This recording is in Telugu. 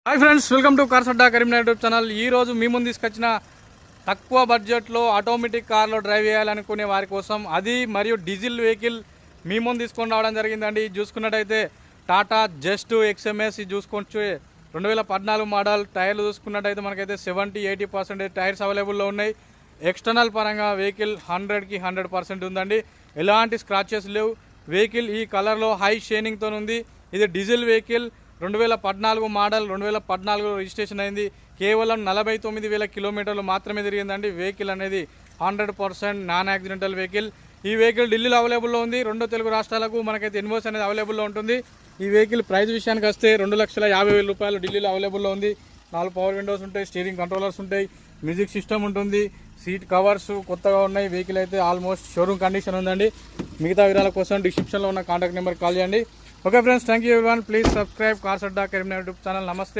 Hi friends, welcome to cars Adda Karimnagar YouTube channel. ఈ రోజు మీ ముందు తీసుకొచ్చిన తక్కువ బడ్జెట్లో ఆటోమేటిక్ కార్లో డ్రైవ్ చేయాలనుకునే వారి కోసం అది మరియు డీజిల్ వెహికల్ మీ ముందు తీసుకొని రావడం జరిగిందండి. చూసుకున్నట్టయితే టాటా జస్ట్ XMS చూసుకోవచ్చు. 2014 మోడల్. టైర్లు చూసుకున్నట్టయితే మనకైతే 70-80% టైర్స్ అవైలబుల్లో ఉన్నాయి. ఎక్స్టర్నల్ పరంగా వెహికల్ 100కి 100% ఉందండి. ఎలాంటి స్క్రాచెస్ లేవు. వెహికల్ ఈ కలర్లో హై షైనింగ్తో ఉంది. ఇది డీజిల్ వెహికల్. 2014 మోడల్, 2014 రిజిస్ట్రేషన్ అయింది. కేవలం 49,000 కిలోమీటర్లు మాత్రమే తిరిగిందండి. వెహికల్ అనేది 100% నాన్ యాక్సిడెంటల్ వెహికల్. ఈ వెహికల్ ఢిల్లీలో అవైలబుల్లో ఉంది. 2 తెలుగు రాష్ట్రాలకు మనకైతే ఇన్వాయిస్ అనేది అవైలబుల్లో ఉంటుంది. ఈ వెహికల్ ప్రైస్ విషయానికి వస్తే 2,50,000 రూపాయలు ఢిల్లీలో అవైలబుల్లో ఉంది. 4 పవర్ విండోస్ ఉంటాయి, స్టీరింగ్ కంట్రోలర్స్ ఉంటాయి, మ్యూజిక్ సిస్టమ్ ఉంటుంది, సీట్ కవర్స్ కొత్తగా ఉన్నాయి. వెహికల్ అయితే ఆల్మోస్ట్ షోరూమ్ కండిషన్ ఉందండి. మిగతా వివరాల కోసం డిస్క్రిప్షన్లో ఉన్న కాంటాక్ట్ నెంబర్ కాల్ చేయండి. Okay friends, thank you everyone. Please subscribe cars Adda Karimnagar YouTube channel. నమస్తే.